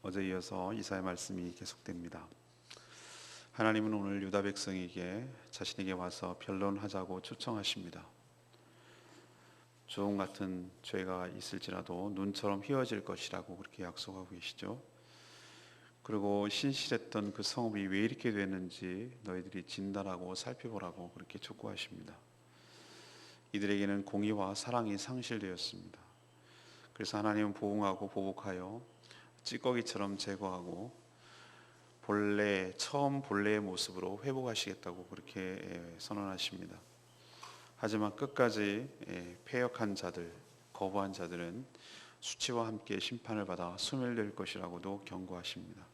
어제 이어서 이사야 말씀이 계속됩니다. 하나님은 오늘 유다 백성에게 자신에게 와서 변론하자고 초청하십니다. 주홍 같은 죄가 있을지라도 눈처럼 휘어질 것이라고 그렇게 약속하고 계시죠. 그리고 신실했던 그 성읍이 왜 이렇게 됐는지 너희들이 진단하고 살펴보라고 그렇게 촉구하십니다. 이들에게는 공의와 사랑이 상실되었습니다. 그래서 하나님은 보응하고 보복하여 찌꺼기처럼 제거하고 처음 본래의 모습으로 회복하시겠다고 그렇게 선언하십니다. 하지만 끝까지 패역한 자들, 거부한 자들은 수치와 함께 심판을 받아 소멸될 것이라고도 경고하십니다.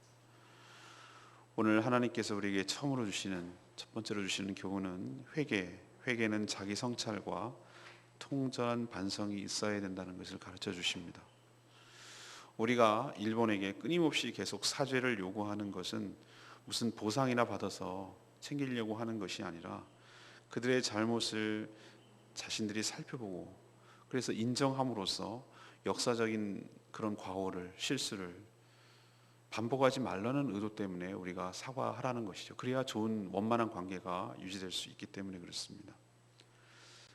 오늘 하나님께서 우리에게 처음으로 주시는, 첫 번째로 주시는 교훈은 회개는 자기 성찰과 통절한 반성이 있어야 된다는 것을 가르쳐 주십니다. 우리가 일본에게 끊임없이 계속 사죄를 요구하는 것은 무슨 보상이나 받아서 챙기려고 하는 것이 아니라 그들의 잘못을 자신들이 살펴보고 그래서 인정함으로써 역사적인 그런 과오를, 실수를 반복하지 말라는 의도 때문에 우리가 사과하라는 것이죠. 그래야 좋은 원만한 관계가 유지될 수 있기 때문에 그렇습니다.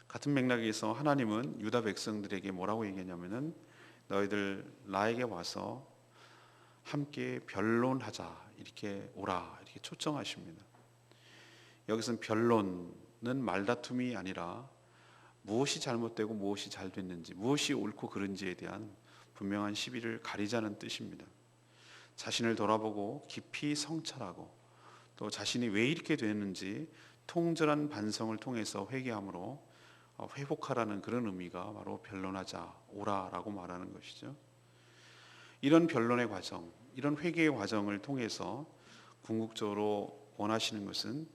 같은 맥락에서 하나님은 유다 백성들에게 뭐라고 얘기했냐면은 너희들 나에게 와서 함께 변론하자, 이렇게 오라, 이렇게 초청하십니다. 여기서는 변론은 말다툼이 아니라 무엇이 잘못되고 무엇이 잘 됐는지, 무엇이 옳고 그른지에 대한 분명한 시비를 가리자는 뜻입니다. 자신을 돌아보고 깊이 성찰하고 또 자신이 왜 이렇게 됐는지 통절한 반성을 통해서 회개함으로 회복하라는 그런 의미가 바로 변론하자, 오라라고 말하는 것이죠. 이런 변론의 과정, 이런 회개의 과정을 통해서 궁극적으로 원하시는 것은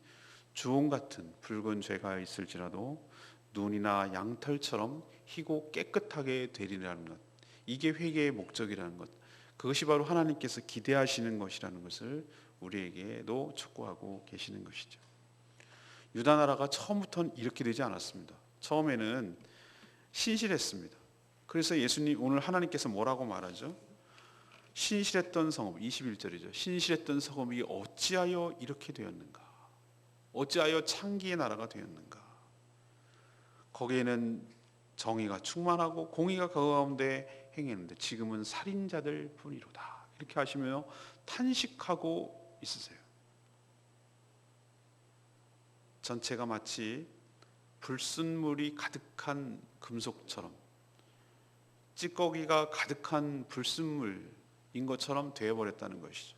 주홍 같은 붉은 죄가 있을지라도 눈이나 양털처럼 희고 깨끗하게 되리라는 것, 이게 회개의 목적이라는 것, 그것이 바로 하나님께서 기대하시는 것이라는 것을 우리에게도 촉구하고 계시는 것이죠. 유다 나라가 처음부터는 이렇게 되지 않았습니다. 처음에는 신실했습니다. 그래서 예수님, 오늘 하나님께서 뭐라고 말하죠? 신실했던 성읍, 21절이죠. 신실했던 성읍이 어찌하여 이렇게 되었는가? 어찌하여 창기의 나라가 되었는가? 거기에는 정의가 충만하고 공의가 그 가운데 행했는데 지금은 살인자들 뿐이로다. 이렇게 하시며 탄식하고 있으세요. 전체가 마치 불순물이 가득한 금속처럼, 찌꺼기가 가득한 불순물인 것처럼 되어버렸다는 것이죠.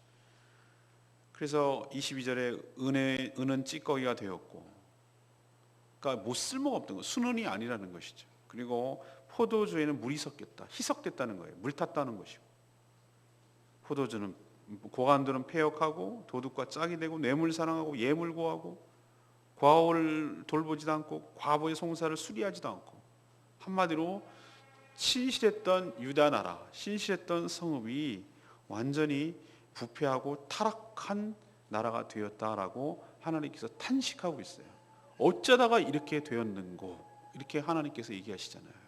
그래서 22절에 은은 찌꺼기가 되었고, 그러니까 못 쓸모가 없던 것, 순은이 아니라는 것이죠. 그리고 포도주에는 물이 섞였다, 희석됐다는 거예요. 물 탔다는 것이고, 포도주는, 고관들은 폐역하고 도둑과 짝이 되고 뇌물 사랑하고 예물 고하고 과오를 돌보지도 않고 과거의 송사를 수리하지도 않고, 한마디로 신실했던 유다 나라, 신실했던 성읍이 완전히 부패하고 타락한 나라가 되었다라고 하나님께서 탄식하고 있어요. 어쩌다가 이렇게 되었는고, 이렇게 하나님께서 얘기하시잖아요.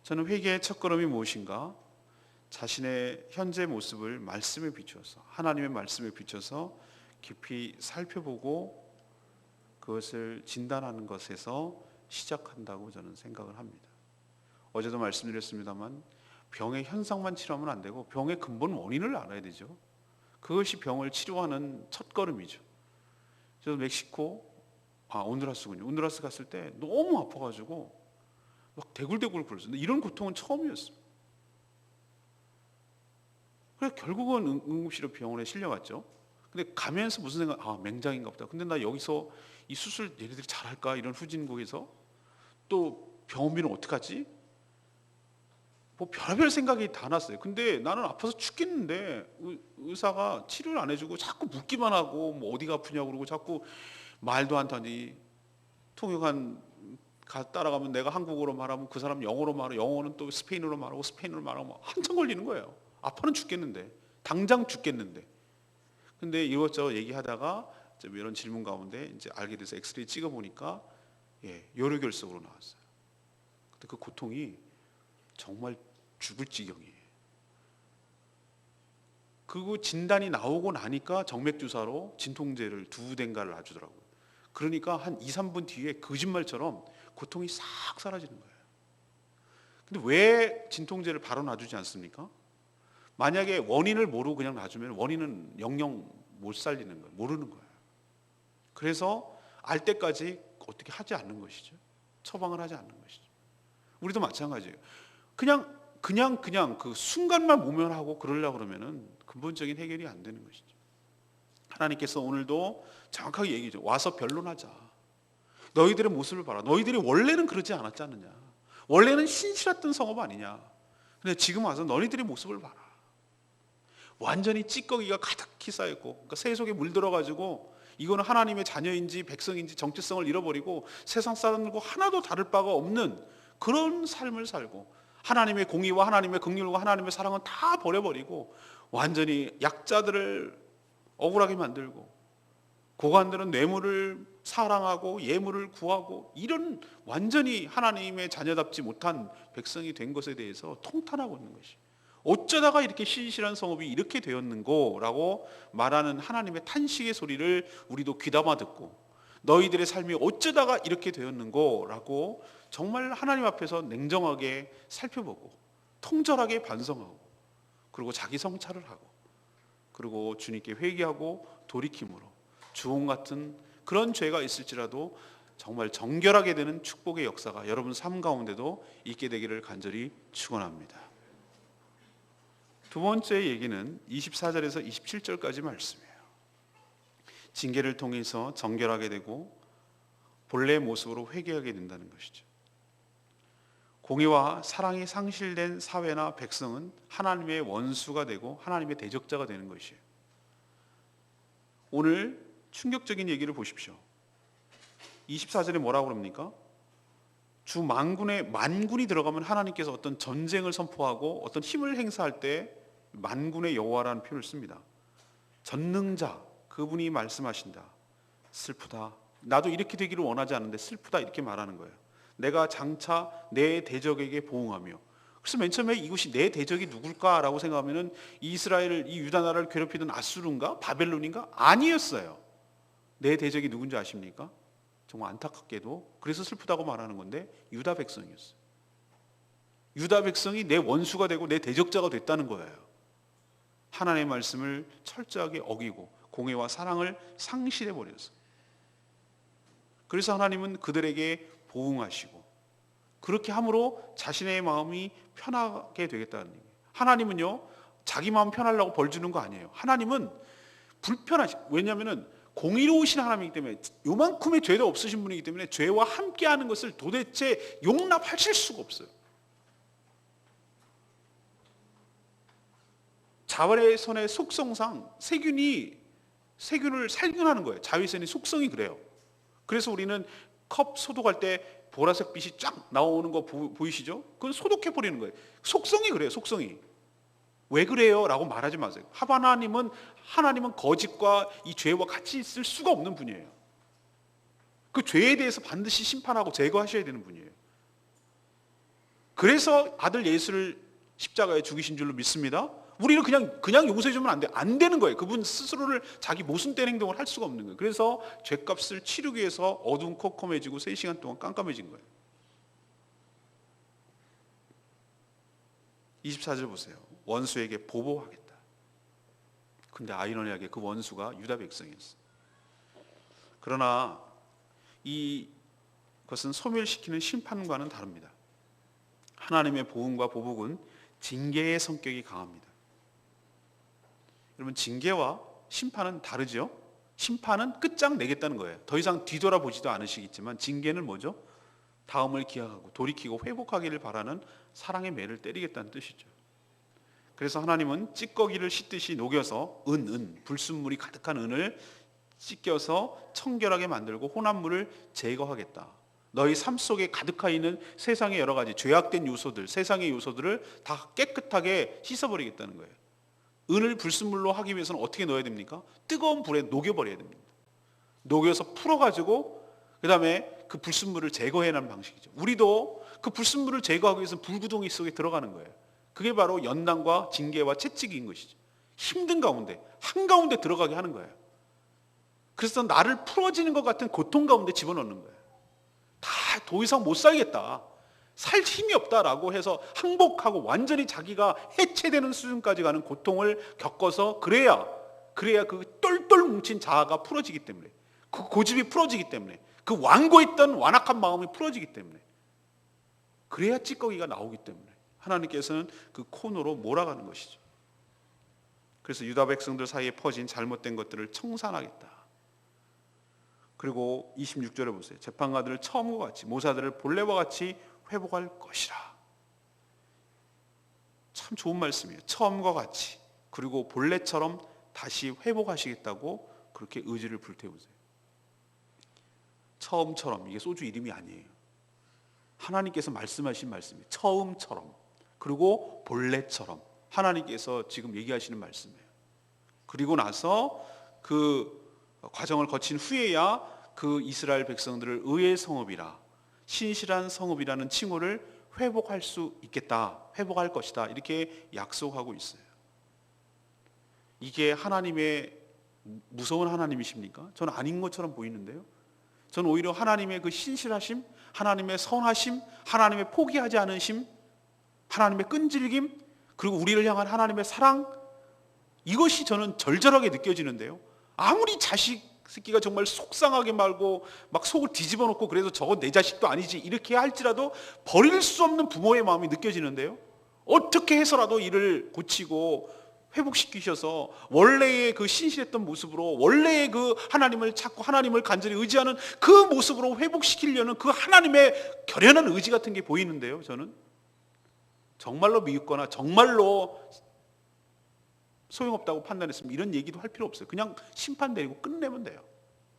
저는 회개의 첫걸음이 무엇인가? 자신의 현재 모습을 말씀에 비추어서, 하나님의 말씀에 비춰서 깊이 살펴보고 그것을 진단하는 것에서 시작한다고 저는 생각을 합니다. 어제도 말씀드렸습니다만 병의 현상만 치료하면 안 되고 병의 근본 원인을 알아야 되죠. 그것이 병을 치료하는 첫걸음이죠. 저도 온두라스군요. 온두라스 갔을 때 너무 아파가지고 막 대굴대굴 굴었어요. 이런 고통은 처음이었어요. 그래서 결국은 응급실로 병원에 실려갔죠. 근데 가면서 무슨 생각, 맹장인가 보다. 근데 나 여기서 이 수술 얘네들이 잘할까? 이런 후진국에서 또 병원비는 어떡하지? 뭐 별별 생각이 다 났어요. 근데 나는 아파서 죽겠는데 의사가 치료를 안 해주고 자꾸 묻기만 하고 뭐 어디가 아프냐고 그러고 자꾸 말도 안 타니, 통역한 따라가면 내가 한국어로 말하면 그 사람 영어로 말하고, 영어는 또 스페인어로 말하고, 스페인어로 말하고 한참 걸리는 거예요. 아파는 죽겠는데, 당장 죽겠는데. 근데 이것저것 얘기하다가 이런 질문 가운데 이제 알게 돼서 엑스레이 찍어보니까 요로결석으로 나왔어요. 근데 그 고통이 정말 죽을 지경이에요. 그 진단이 나오고 나니까 정맥주사로 진통제를 2댕가를 놔주더라고요. 그러니까 한 2, 3분 뒤에 거짓말처럼 고통이 싹 사라지는 거예요. 근데 왜 진통제를 바로 놔주지 않습니까? 만약에 원인을 모르고 그냥 놔주면 원인은 영영 못 살리는 거예요. 모르는 거예요. 그래서 알 때까지 어떻게 하지 않는 것이죠. 처방을 하지 않는 것이죠. 우리도 마찬가지예요. 그냥 그 순간만 모면하고 그러려고 그러면은 근본적인 해결이 안 되는 것이죠. 하나님께서 오늘도 정확하게 얘기죠. 와서 변론하자. 너희들의 모습을 봐라. 너희들이 원래는 그러지 않았지 않느냐. 원래는 신실했던 성읍 아니냐. 근데 지금 와서 너희들의 모습을 봐라. 완전히 찌꺼기가 가득히 쌓였고, 그러니까 새 속에 물들어가지고 이거는 하나님의 자녀인지 백성인지 정체성을 잃어버리고 세상 사람들과 하나도 다를 바가 없는 그런 삶을 살고, 하나님의 공의와 하나님의 긍휼과 하나님의 사랑은 다 버려버리고 완전히 약자들을 억울하게 만들고, 고관들은 뇌물을 사랑하고 예물을 구하고, 이런 완전히 하나님의 자녀답지 못한 백성이 된 것에 대해서 통탄하고 있는 것이, 어쩌다가 이렇게 신실한 성읍이 이렇게 되었는고라고 말하는 하나님의 탄식의 소리를 우리도 귀담아 듣고, 너희들의 삶이 어쩌다가 이렇게 되었는고라고 정말 하나님 앞에서 냉정하게 살펴보고 통절하게 반성하고, 그리고 자기 성찰을 하고, 그리고 주님께 회개하고 돌이킴으로 주홍 같은 그런 죄가 있을지라도 정말 정결하게 되는 축복의 역사가 여러분 삶 가운데도 있게 되기를 간절히 축원합니다. 두 번째 얘기는 24절에서 27절까지 말씀이에요. 징계를 통해서 정결하게 되고 본래의 모습으로 회개하게 된다는 것이죠. 공의와 사랑이 상실된 사회나 백성은 하나님의 원수가 되고 하나님의 대적자가 되는 것이에요. 오늘 충격적인 얘기를 보십시오. 24절에 뭐라고 그럽니까? 주 만군이 들어가면 하나님께서 어떤 전쟁을 선포하고 어떤 힘을 행사할 때 만군의 여호와라는 표현을 씁니다. 전능자, 그분이 말씀하신다. 슬프다. 나도 이렇게 되기를 원하지 않는데 슬프다, 이렇게 말하는 거예요. 내가 장차 내 대적에게 보응하며. 그래서 맨 처음에 이것이 내 대적이 누굴까라고 생각하면은 이스라엘, 이 유다 나라를 괴롭히던 아수르인가 바벨론인가? 아니었어요. 내 대적이 누군지 아십니까? 정말 안타깝게도 그래서 슬프다고 말하는 건데 유다 백성이었어요. 유다 백성이 내 원수가 되고 내 대적자가 됐다는 거예요. 하나님의 말씀을 철저하게 어기고 공의와 사랑을 상실해 버렸어요. 그래서 하나님은 그들에게 보응하시고 그렇게 함으로 자신의 마음이 편하게 되겠다는 얘기예요. 하나님은요, 자기 마음 편하려고 벌 주는 거 아니에요. 하나님은 왜냐하면 공의로우신 하나님이기 때문에, 요만큼의 죄도 없으신 분이기 때문에 죄와 함께하는 것을 도대체 용납하실 수가 없어요. 자외선의 속성상 세균을 살균하는 거예요. 자외선의 속성이 그래요. 그래서 우리는 컵 소독할 때 보라색 빛이 쫙 나오는 거 보이시죠? 그건 소독해 버리는 거예요. 속성이 그래요. 속성이. 왜 그래요? 라고 말하지 마세요. 하나님은 거짓과 이 죄와 같이 있을 수가 없는 분이에요. 그 죄에 대해서 반드시 심판하고 제거하셔야 되는 분이에요. 그래서 아들 예수를 십자가에 죽이신 줄로 믿습니다. 우리는 그냥 용서해주면 안 돼. 안 되는 거예요. 그분 스스로를 자기 모순 된 행동을 할 수가 없는 거예요. 그래서 죄값을 치르기 위해서 어둠컴컴해지고 3시간 동안 깜깜해진 거예요. 24절 보세요. 원수에게 보복하겠다. 근데 아이러니하게 그 원수가 유다 백성이었어요. 그러나 이것은 소멸시키는 심판과는 다릅니다. 하나님의 보응과 보복은 징계의 성격이 강합니다. 여러분, 징계와 심판은 다르죠? 심판은 끝장내겠다는 거예요. 더 이상 뒤돌아보지도 않으시겠지만 징계는 뭐죠? 다음을 기약하고 돌이키고 회복하기를 바라는 사랑의 매를 때리겠다는 뜻이죠. 그래서 하나님은 찌꺼기를 씻듯이 녹여서 불순물이 가득한 은을 씻겨서 청결하게 만들고 혼합물을 제거하겠다. 너희 삶 속에 가득하 있는 세상의 여러 가지 죄악된 요소들, 세상의 요소들을 다 깨끗하게 씻어버리겠다는 거예요. 은을 불순물로 하기 위해서는 어떻게 넣어야 됩니까? 뜨거운 불에 녹여버려야 됩니다. 녹여서 풀어가지고 그 다음에 그 불순물을 제거해내는 방식이죠. 우리도 그 불순물을 제거하기 위해서 불구덩이 속에 들어가는 거예요. 그게 바로 연단과 징계와 채찍인 것이죠. 힘든 가운데, 한가운데 들어가게 하는 거예요. 그래서 나를 풀어지는 것 같은 고통 가운데 집어넣는 거예요. 다 더 이상 못 살겠다, 살 힘이 없다라고 해서 항복하고 완전히 자기가 해체되는 수준까지 가는 고통을 겪어서 그래야 그 똘똘 뭉친 자아가 풀어지기 때문에, 그 고집이 풀어지기 때문에, 그 완고했던 완악한 마음이 풀어지기 때문에, 그래야 찌꺼기가 나오기 때문에 하나님께서는 그 코너로 몰아가는 것이죠. 그래서 유다 백성들 사이에 퍼진 잘못된 것들을 청산하겠다. 그리고 26절에 보세요. 재판관들을 처음과 같이, 모사들을 본래와 같이 회복할 것이라. 참 좋은 말씀이에요. 처음과 같이, 그리고 본래처럼 다시 회복하시겠다고 그렇게 의지를 불태우세요. 처음처럼, 이게 소주 이름이 아니에요. 하나님께서 말씀하신 말씀이에요. 처음처럼, 그리고 본래처럼 하나님께서 지금 얘기하시는 말씀이에요. 그리고 나서 그 과정을 거친 후에야 그 이스라엘 백성들을 의의 성읍이라, 신실한 성읍이라는 칭호를 회복할 수 있겠다, 회복할 것이다, 이렇게 약속하고 있어요. 이게 하나님의 무서운 하나님이십니까? 저는 아닌 것처럼 보이는데요. 저는 오히려 하나님의 그 신실하심, 하나님의 선하심, 하나님의 포기하지 않으심, 하나님의 끈질김, 그리고 우리를 향한 하나님의 사랑, 이것이 저는 절절하게 느껴지는데요. 아무리 자식 새끼가 정말 속상하게 말고 막 속을 뒤집어 놓고 그래서 저건 내 자식도 아니지 이렇게 할지라도 버릴 수 없는 부모의 마음이 느껴지는데요. 어떻게 해서라도 이를 고치고 회복시키셔서 원래의 그 신실했던 모습으로, 원래의 그 하나님을 찾고 하나님을 간절히 의지하는 그 모습으로 회복시키려는 그 하나님의 결연한 의지 같은 게 보이는데요. 저는 정말로 미흡거나 정말로 소용없다고 판단했으면 이런 얘기도 할 필요 없어요. 그냥 심판 내리고 끝내면 돼요.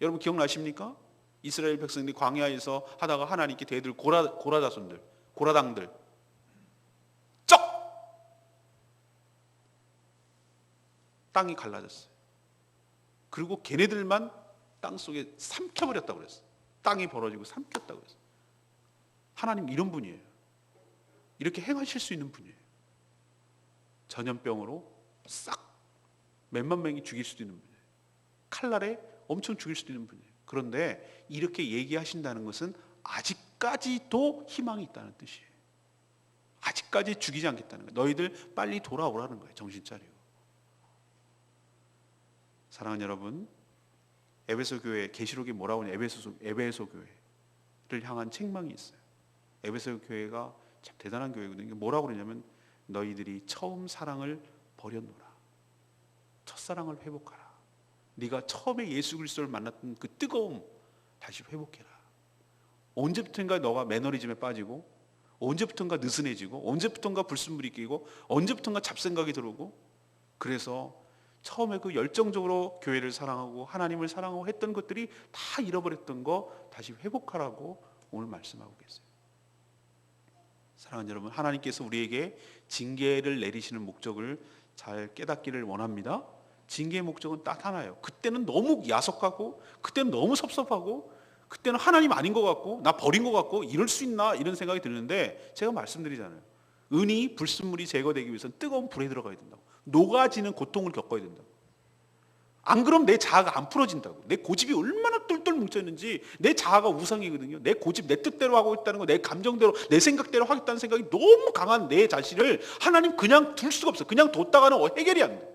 여러분 기억나십니까? 이스라엘 백성들이 광야에서 하다가 하나님께 대들 고라자손들, 고라당들 쩍 땅이 갈라졌어요. 그리고 걔네들만 땅 속에 삼켜버렸다고 그랬어요. 땅이 벌어지고 삼켰다고 그랬어요. 하나님 이런 분이에요. 이렇게 행하실 수 있는 분이에요. 전염병으로 싹 몇만 명이 죽일 수도 있는 분이에요. 칼날에 엄청 죽일 수도 있는 분이에요. 그런데 이렇게 얘기하신다는 것은 아직까지도 희망이 있다는 뜻이에요. 아직까지 죽이지 않겠다는 거예요. 너희들 빨리 돌아오라는 거예요. 정신 차리고. 사랑하는 여러분, 에베소 교회, 계시록이 뭐라고 하냐, 에베소 교회를 향한 책망이 있어요. 에베소 교회가 참 대단한 교회거든요. 뭐라고 그러냐면 너희들이 처음 사랑을 버렸노라. 첫사랑을 회복하라. 네가 처음에 예수 그리스도를 만났던 그 뜨거움 다시 회복해라. 언제부턴가 너가 매너리즘에 빠지고, 언제부턴가 느슨해지고, 언제부턴가 불순물이 끼고, 언제부턴가 잡생각이 들어오고, 그래서 처음에 그 열정적으로 교회를 사랑하고 하나님을 사랑하고 했던 것들이 다 잃어버렸던 거 다시 회복하라고 오늘 말씀하고 계세요. 사랑하는 여러분, 하나님께서 우리에게 징계를 내리시는 목적을 잘 깨닫기를 원합니다. 징계의 목적은 딱 하나예요. 그때는 너무 야속하고, 그때는 너무 섭섭하고, 그때는 하나님 아닌 것 같고, 나 버린 것 같고, 이럴 수 있나 이런 생각이 드는데, 제가 말씀드리잖아요. 은이 불순물이 제거되기 위해서는 뜨거운 불에 들어가야 된다고. 녹아지는 고통을 겪어야 된다고. 안 그러면 내 자아가 안 풀어진다고. 내 고집이 얼마나 똘똘 뭉쳐있는지. 내 자아가 우상이거든요. 내 고집, 내 뜻대로 하고 있다는 거, 내 감정대로, 내 생각대로 하겠다는 생각이 너무 강한 내 자신을 하나님 그냥 둘 수가 없어요. 그냥 뒀다가는 해결이 안 돼.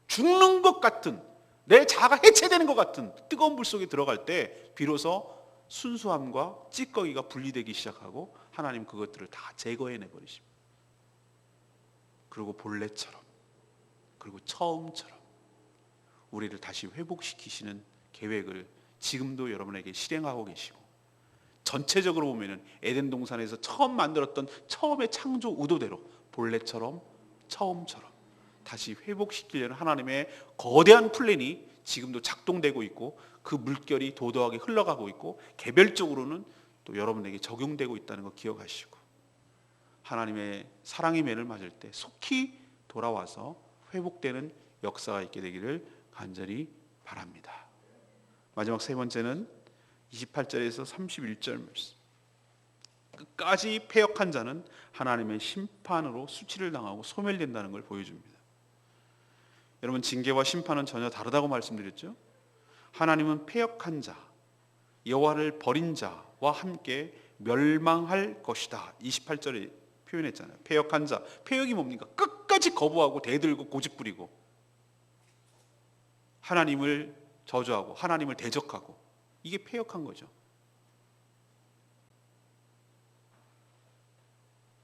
죽는 것 같은, 내 자아가 해체되는 것 같은 뜨거운 불 속에 들어갈 때 비로소 순수함과 찌꺼기가 분리되기 시작하고 하나님 그것들을 다 제거해내버리십니다. 그리고 본래처럼, 그리고 처음처럼 우리를 다시 회복시키시는 계획을 지금도 여러분에게 실행하고 계시고, 전체적으로 보면은 에덴 동산에서 처음 만들었던 처음의 창조 의도대로 본래처럼 처음처럼 다시 회복시키려는 하나님의 거대한 플랜이 지금도 작동되고 있고, 그 물결이 도도하게 흘러가고 있고, 개별적으로는 또 여러분에게 적용되고 있다는 거 기억하시고, 하나님의 사랑의 매를 맞을 때 속히 돌아와서 회복되는 역사가 있게 되기를 간절히 바랍니다. 마지막 세 번째는 28절에서 31절 말씀. 끝까지 패역한 자는 하나님의 심판으로 수치를 당하고 소멸된다는 걸 보여줍니다. 여러분, 징계와 심판은 전혀 다르다고 말씀드렸죠. 하나님은 패역한 자, 여호와를 버린 자와 함께 멸망할 것이다. 28절에 표현했잖아요. 패역한 자, 패역이 뭡니까? 끝까지 거부하고 대들고 고집부리고 하나님을 저주하고 하나님을 대적하고, 이게 패역한 거죠.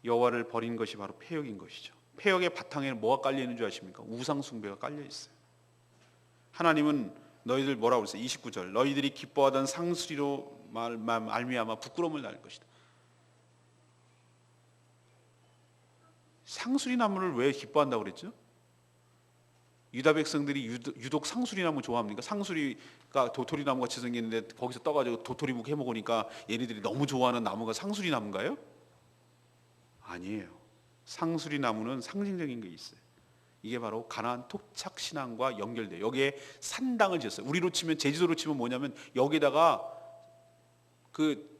여호와를 버린 것이 바로 패역인 것이죠. 패역의 바탕에는 뭐가 깔려 있는 줄 아십니까? 우상 숭배가 깔려 있어요. 하나님은 너희들 뭐라고 그랬어요? 29절, 너희들이 기뻐하던 상수리로 말미암아 부끄러움을 당할 것이다. 상수리 나무를 왜 기뻐한다고 그랬죠? 유다 백성들이 유독 상수리 나무 좋아합니까? 상수리가 도토리 나무 같이 생겼는데 거기서 떠가지고 도토리묵 해먹으니까 얘네들이 너무 좋아하는 나무가 상수리 나무인가요? 아니에요. 상수리 나무는 상징적인 게 있어요. 이게 바로 가나안 토착 신앙과 연결돼요. 여기에 산당을 지었어요. 우리로 치면, 제주도로 치면 뭐냐면 여기다가 그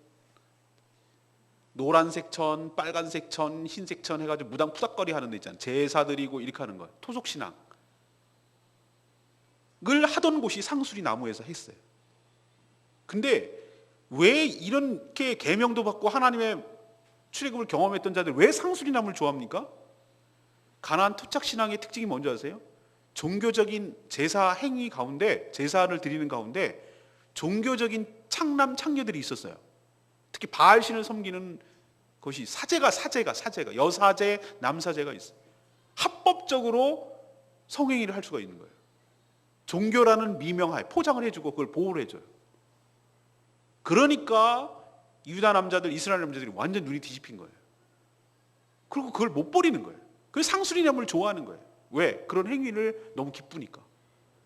노란색 천, 빨간색 천, 흰색 천 해가지고 무당 푸닥거리 하는 데 있잖아요. 제사 드리고 이렇게 하는 거, 토속 신앙을 하던 곳이 상수리 나무에서 했어요. 근데 왜 이렇게 계명도 받고 하나님의 출애굽을 경험했던 자들 왜 상수리 나무를 좋아합니까? 가나안 토착 신앙의 특징이 뭔지 아세요? 종교적인 제사 행위 가운데, 제사를 드리는 가운데 종교적인 창녀들이 있었어요. 특히 바알신을 섬기는 것이 사제가 여사제, 남사제가 있어요. 합법적으로 성행위를 할 수가 있는 거예요. 종교라는 미명하에 포장을 해주고 그걸 보호를 해줘요. 그러니까 유다 남자들, 이스라엘 남자들이 완전 눈이 뒤집힌 거예요. 그리고 그걸 못 버리는 거예요. 그래서 상수리 나무를 좋아하는 거예요. 왜? 그런 행위를 너무 기쁘니까.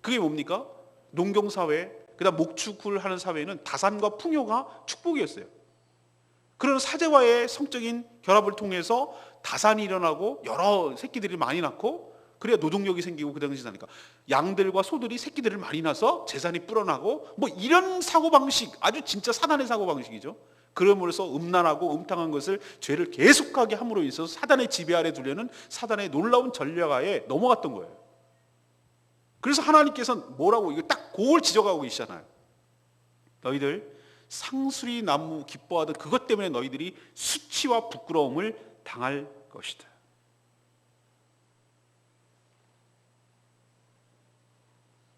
그게 뭡니까? 농경사회, 그다음 목축을 하는 사회는 다산과 풍요가 축복이었어요. 그런 사제와의 성적인 결합을 통해서 다산이 일어나고 여러 새끼들이 많이 낳고, 그래야 노동력이 생기고, 그 당시 사니까 양들과 소들이 새끼들을 많이 낳아서 재산이 불어나고, 뭐 이런 사고방식, 아주 진짜 사단의 사고방식이죠. 그러므로써 음란하고 음탕한 것을, 죄를 계속하게 함으로 있어서 사단의 지배 아래 두려는 사단의 놀라운 전략하에 넘어갔던 거예요. 그래서 하나님께서는 뭐라고, 이거 딱 그걸 지적하고 계시잖아요. 너희들 상수리 나무 기뻐하던 그것 때문에 너희들이 수치와 부끄러움을 당할 것이다.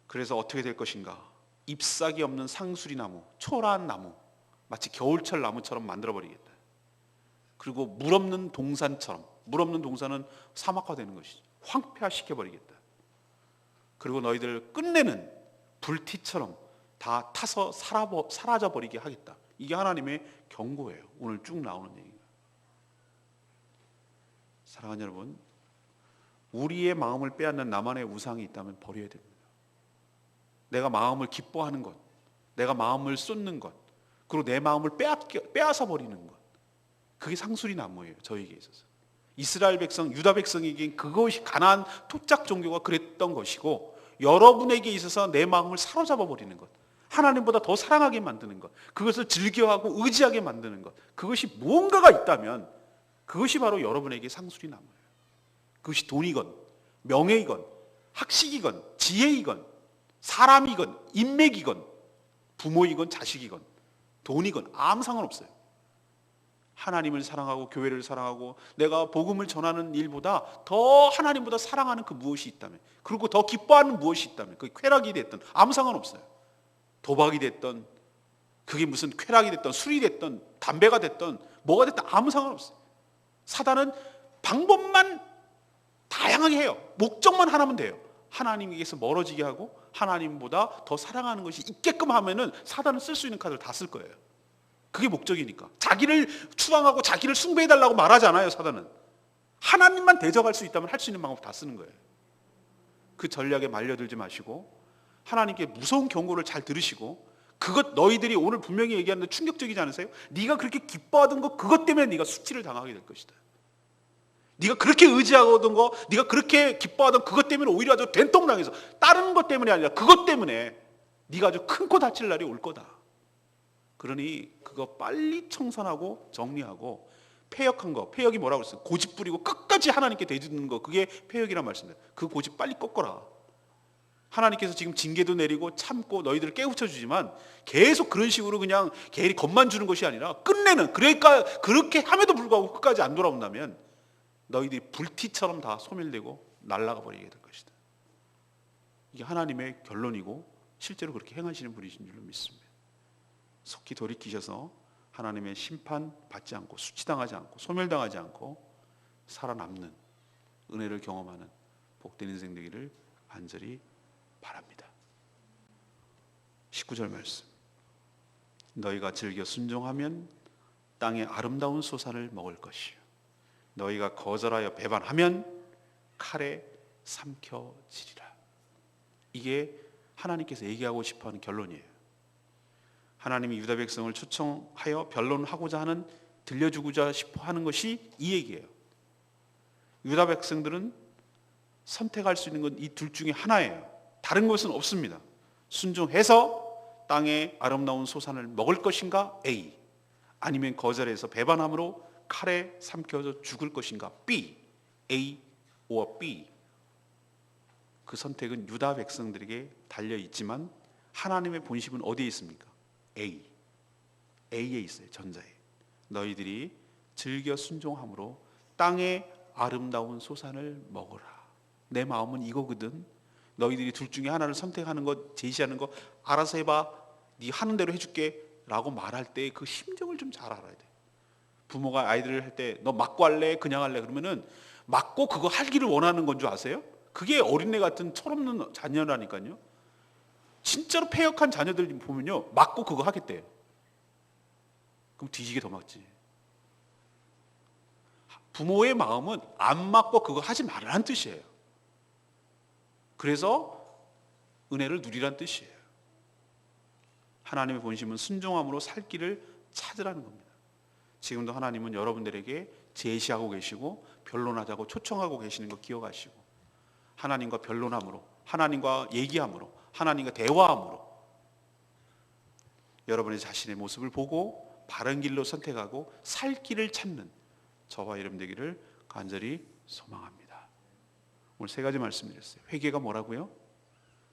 그래서 어떻게 될 것인가? 잎사귀 없는 상수리 나무, 초라한 나무, 마치 겨울철 나무처럼 만들어버리겠다. 그리고 물 없는 동산처럼, 물 없는 동산은 사막화되는 것이죠. 황폐화시켜버리겠다. 그리고 너희들 끝내는 불티처럼 다 타서 사라져버리게 하겠다. 이게 하나님의 경고예요. 오늘 쭉 나오는 얘기가. 사랑하는 여러분, 우리의 마음을 빼앗는 나만의 우상이 있다면 버려야 됩니다. 내가 마음을 기뻐하는 것, 내가 마음을 쏟는 것, 그리고 내 마음을 빼앗아 버리는 것, 그게 상수리 나무예요. 저에게 있어서 이스라엘 백성, 유다 백성에게 그것이 가나안 토착 종교가 그랬던 것이고, 여러분에게 있어서 내 마음을 사로잡아 버리는 것, 하나님보다 더 사랑하게 만드는 것, 그것을 즐겨하고 의지하게 만드는 것, 그것이 무언가가 있다면 그것이 바로 여러분에게 상수리 나무예요. 그것이 돈이건 명예이건 학식이건 지혜이건 사람이건 인맥이건 부모이건 자식이건 돈이건 아무 상관없어요. 하나님을 사랑하고 교회를 사랑하고 내가 복음을 전하는 일보다 더 하나님보다 사랑하는 그 무엇이 있다면, 그리고 더 기뻐하는 무엇이 있다면, 그게 쾌락이 됐든 아무 상관없어요. 도박이 됐든, 그게 무슨 쾌락이 됐든, 술이 됐든, 담배가 됐든, 뭐가 됐든 아무 상관없어요. 사단은 방법만 다양하게 해요. 목적만 하나면 돼요. 하나님에게서 멀어지게 하고 하나님보다 더 사랑하는 것이 있게끔 하면은 사단은 쓸 수 있는 카드를 다 쓸 거예요. 그게 목적이니까. 자기를 추앙하고 자기를 숭배해달라고 말하지 않아요. 사단은 하나님만 대적할 수 있다면 할 수 있는 방법 다 쓰는 거예요. 그 전략에 말려들지 마시고 하나님께 무서운 경고를 잘 들으시고, 그것 너희들이 오늘 분명히 얘기하는데 충격적이지 않으세요? 네가 그렇게 기뻐하던 거, 그것 때문에 네가 수치를 당하게 될 것이다. 네가 그렇게 의지하던 거, 네가 그렇게 기뻐하던 그것 때문에 오히려 아주 된통당해서, 다른 것 때문이 아니라 그것 때문에 네가 아주 큰 코 다칠 날이 올 거다. 그러니 그거 빨리 청산하고 정리하고, 패역한 거, 패역이 뭐라고 했어요? 고집 부리고 끝까지 하나님께 대주는 거, 그게 패역이란 말씀이에요. 그 고집 빨리 꺾어라. 하나님께서 지금 징계도 내리고 참고 너희들을 깨우쳐 주지만 계속 그런 식으로 그냥 개리 겁만 주는 것이 아니라 끝내는, 그러니까 그렇게 함에도 불구하고 끝까지 안 돌아온다면 너희들이 불티처럼 다 소멸되고 날아가 버리게 될 것이다. 이게 하나님의 결론이고 실제로 그렇게 행하시는 분이신 줄로 믿습니다. 속히 돌이키셔서 하나님의 심판 받지 않고 수치당하지 않고 소멸당하지 않고 살아남는 은혜를 경험하는 복된 인생 되기를 간절히 바랍니다. 19절 말씀. 너희가 즐겨 순종하면 땅의 아름다운 소산을 먹을 것이요 너희가 거절하여 배반하면 칼에 삼켜지리라. 이게 하나님께서 얘기하고 싶어하는 결론이에요. 하나님이 유다 백성을 초청하여 변론하고자 하는, 들려주고자 싶어 하는 것이 이 얘기예요. 유다 백성들은 선택할 수 있는 건 이 둘 중에 하나예요. 다른 것은 없습니다. 순종해서 땅의 아름다운 소산을 먹을 것인가 A, 아니면 거절해서 배반함으로 칼에 삼켜져 죽을 것인가 B. A or B. 그 선택은 유다 백성들에게 달려 있지만 하나님의 본심은 어디에 있습니까? A. A에 있어요. 전자에. 너희들이 즐겨 순종함으로 땅의 아름다운 소산을 먹어라. 내 마음은 이거거든. 너희들이 둘 중에 하나를 선택하는 것, 제시하는 거 알아서 해봐. 네 하는 대로 해줄게 라고 말할 때 그 심정을 좀 잘 알아야 돼. 부모가 아이들을 할 때 너 맞고 할래? 그냥 할래? 그러면은 맞고 그거 하기를 원하는 건 줄 아세요? 그게 어린애 같은 철없는 자녀라니까요. 진짜로 패역한 자녀들 보면요, 맞고 그거 하겠대요. 그럼 뒤지게 더 맞지. 부모의 마음은 안 맞고 그거 하지 말라는 뜻이에요. 그래서 은혜를 누리란 뜻이에요. 하나님의 본심은 순종함으로 살 길을 찾으라는 겁니다. 지금도 하나님은 여러분들에게 제시하고 계시고 변론하자고 초청하고 계시는 거 기억하시고, 하나님과 변론함으로, 하나님과 얘기함으로, 하나님과 대화함으로 여러분의 자신의 모습을 보고 바른 길로 선택하고 살 길을 찾는 저와 여러분 되기를 간절히 소망합니다. 오늘 세 가지 말씀드렸어요. 회개가 뭐라고요?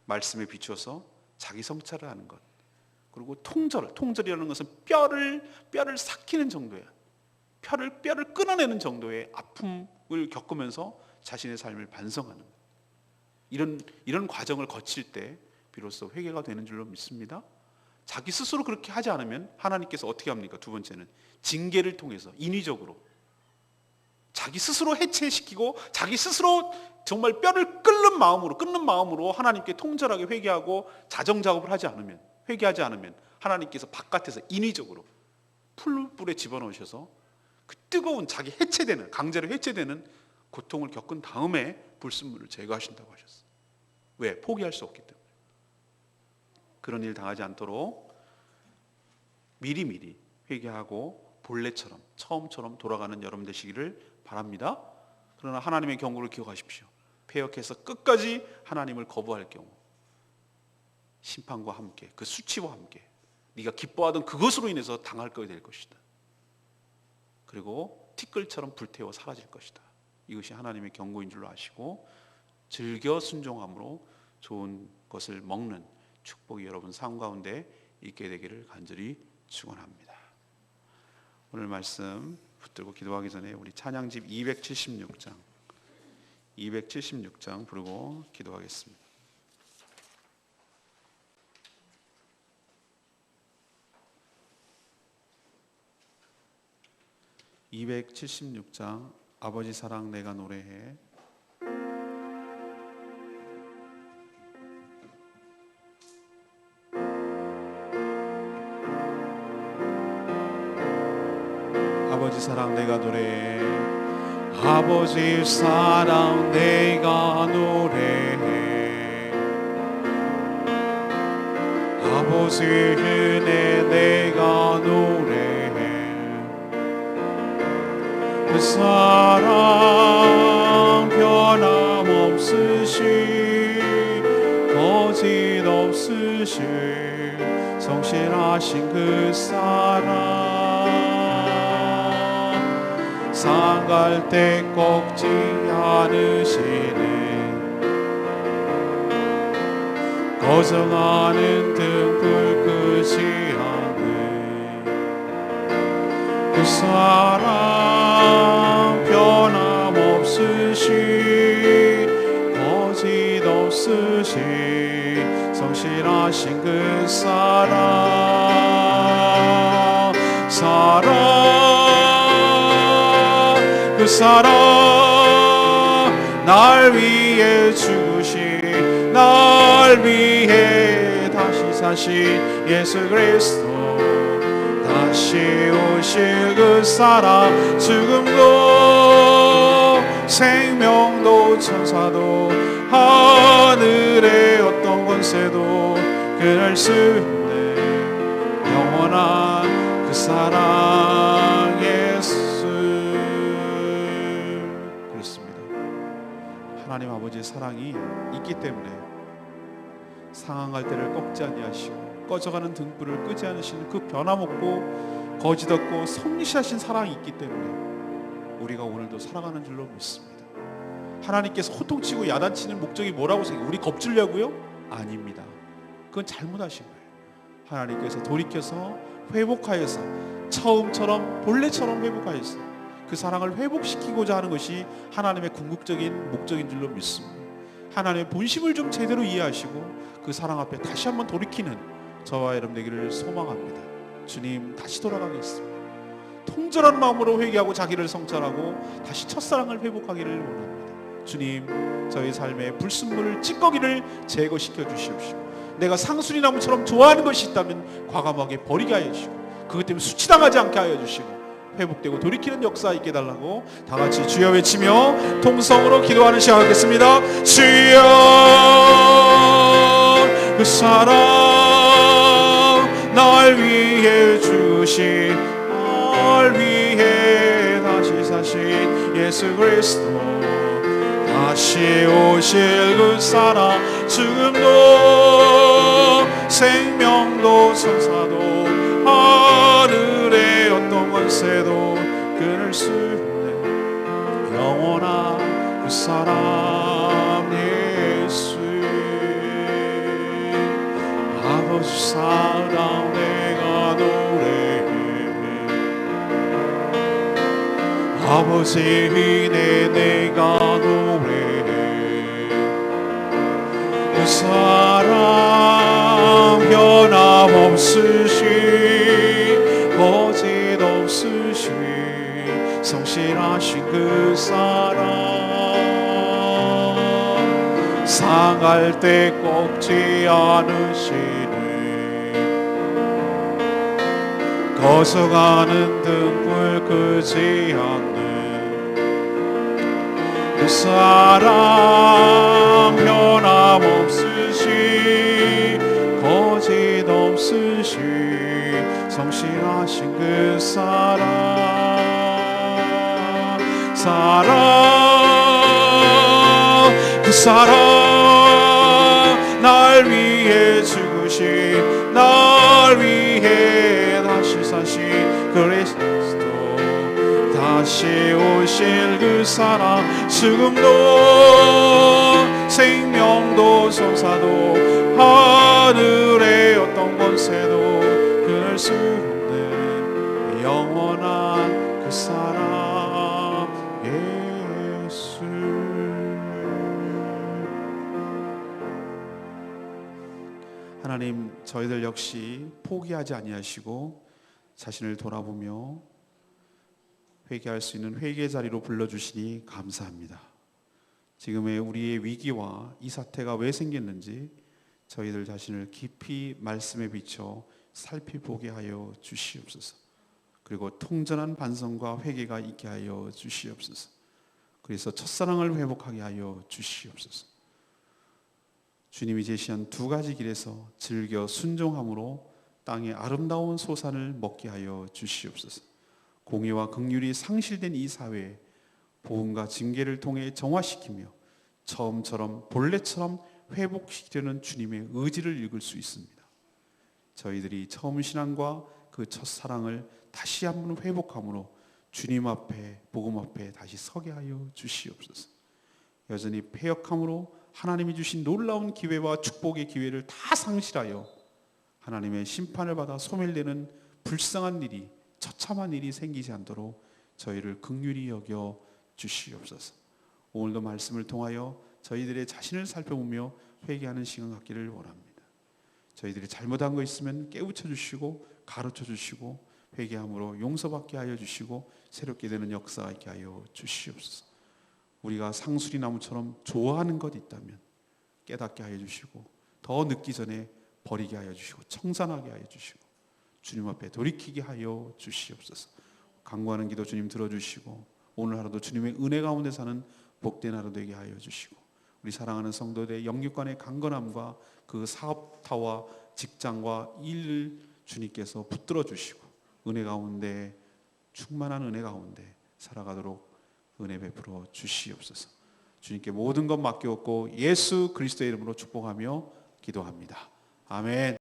말씀에 비추어서 자기 성찰을 하는 것. 그리고 통절이라는 것은 뼈를 삭히는 정도야. 뼈를 끊어내는 정도의 아픔을 겪으면서 자신의 삶을 반성하는 것. 이런 과정을 거칠 때 비로소 회개가 되는 줄로 믿습니다. 자기 스스로 그렇게 하지 않으면 하나님께서 어떻게 합니까? 두 번째는 징계를 통해서 인위적으로 자기 스스로 해체시키고 자기 스스로 정말 뼈를 끊는 마음으로 하나님께 통절하게 회개하고 자정작업을 하지 않으면, 회개하지 않으면 하나님께서 바깥에서 인위적으로 풀불에 집어넣으셔서 그 뜨거운 자기 해체되는, 강제로 해체되는 고통을 겪은 다음에 불순물을 제거하신다고 하셨어요. 왜? 포기할 수 없기 때문에. 그런 일 당하지 않도록 미리미리 회개하고 본래처럼, 처음처럼 돌아가는 여러분 되시기를 바랍니다. 그러나 하나님의 경고를 기억하십시오. 패역해서 끝까지 하나님을 거부할 경우 심판과 함께, 그 수치와 함께 네가 기뻐하던 그것으로 인해서 당할 거게 될 것이다. 그리고 티끌처럼 불태워 사라질 것이다. 이것이 하나님의 경고인 줄로 아시고 즐겨 순종함으로 좋은 것을 먹는 축복이 여러분 삶 가운데 있게 되기를 간절히 축원합니다. 오늘 말씀 붙들고 기도하기 전에 우리 찬양집 276장 부르고 기도하겠습니다. 276장 아버지 사랑 내가 노래해. 아버지 사랑 내가 노래해. 아버지 사랑 내가 노래해. 아버지 은혜 내가 노래해. 그 사랑 변함없으시 거짓 없으시 성실하신 그 사랑 상갈 때 꺾지 않으시네. 거정하는 등불 끄지 않네. 그 사랑 변함없으시 거짓 없으시 성실하신 그 사랑 그 사랑 날 위해 죽으신 날 위해 다시 사신 예수 그리스도 다시 오실 그 사랑 죽음도 생명도 천사도 하늘의 어떤 권세도 끊을 수 없네. 영원한 그 사랑 예수. 그렇습니다. 하나님 아버지의 사랑이 있기 때문에 상황할 때를 꺾지 아니하시고 꺼져가는 등불을 끄지 않으시는 그 변함없고 거짓 없고 성실하신 사랑이 있기 때문에 우리가 오늘도 살아가는 줄로 믿습니다. 하나님께서 호통치고 야단치는 목적이 뭐라고 생각해요? 우리 겁주려고요? 아닙니다. 그건 잘못하신 거예요. 하나님께서 돌이켜서 회복하여서 처음처럼 본래처럼 회복하여서 그 사랑을 회복시키고자 하는 것이 하나님의 궁극적인 목적인 줄로 믿습니다. 하나님의 본심을 좀 제대로 이해하시고 그 사랑 앞에 다시 한번 돌이키는 저와 여러분 되기를 소망합니다. 주님 다시 돌아가겠습니다. 통절한 마음으로 회개하고 자기를 성찰하고 다시 첫사랑을 회복하기를 원합니다. 주님 저희 삶의 불순물을 찌꺼기를 제거시켜 주시옵시고 내가 상수리 나무처럼 좋아하는 것이 있다면 과감하게 버리게 하여 주시고 그것 때문에 수치당하지 않게 하여 주시고 회복되고 돌이키는 역사 있게 달라고 다 같이 주여 외치며 통성으로 기도하는 시간 갖겠습니다. 주여 그 사랑 날 위해 주신 날 위해 다시 사신 예수 그리스도 다시 오실 그 사랑 죽음도 생명도 천사도 하늘의 어떤 권세도 끊을 수 없네. 영원한 그 사랑 예수 아버지 사랑 내가 노래해 아버지 은혜 내가 노래해 그 사랑 변함없으시 거짓 없으시 성실하신 그 사랑 상할 때 꺾지 않으시네 거쳐가는 등불 끄지 않는 그 사랑 변함없으시 거짓 없으시 성실하신 그 그 사랑 날 위해 죽으신 날 위해 다시 사신 그리스도 다시 오실 그 사랑 죽음도 생명도 천사도 하늘의 어떤 권세도 끊을 수 없는 영원한 그 사랑 예수. 하나님 저희들 역시 포기하지 아니하시고 자신을 돌아보며 회개할 수 있는 회개 자리로 불러주시니 감사합니다. 지금의 우리의 위기와 이 사태가 왜 생겼는지 저희들 자신을 깊이 말씀에 비춰 살펴보게 하여 주시옵소서. 그리고 통전한 반성과 회개가 있게 하여 주시옵소서. 그래서 첫사랑을 회복하게 하여 주시옵소서. 주님이 제시한 두 가지 길에서 즐겨 순종함으로 땅의 아름다운 소산을 먹게 하여 주시옵소서. 공의와 긍휼이 상실된 이 사회에 복음과 징계를 통해 정화시키며 처음처럼 본래처럼 회복시키려는 주님의 의지를 읽을 수 있습니다. 저희들이 처음 신앙과 그 첫사랑을 다시 한번 회복함으로 주님 앞에 복음 앞에 다시 서게 하여 주시옵소서. 여전히 패역함으로 하나님이 주신 놀라운 기회와 축복의 기회를 다 상실하여 하나님의 심판을 받아 소멸되는 불쌍한 일이, 처참한 일이 생기지 않도록 저희를 긍휼히 여겨 주시옵소서. 오늘도 말씀을 통하여 저희들의 자신을 살펴보며 회개하는 시간 갖기를 원합니다. 저희들이 잘못한 거 있으면 깨우쳐 주시고 가르쳐 주시고 회개함으로 용서받게 하여 주시고 새롭게 되는 역사가 있게 하여 주시옵소서. 우리가 상수리 나무처럼 좋아하는 것 있다면 깨닫게 하여 주시고 더 늦기 전에 버리게 하여 주시고 청산하게 하여 주시고 주님 앞에 돌이키게 하여 주시옵소서. 간구하는 기도 주님 들어주시고 오늘 하루도 주님의 은혜 가운데 사는 복된 하루 되게 하여 주시고 우리 사랑하는 성도들의 영육간의 강건함과 그 사업타와 직장과 일을 주님께서 붙들어 주시고 은혜 가운데 충만한 은혜 가운데 살아가도록 은혜 베풀어 주시옵소서. 주님께 모든 것 맡겼고 예수 그리스도의 이름으로 축복하며 기도합니다. 아멘.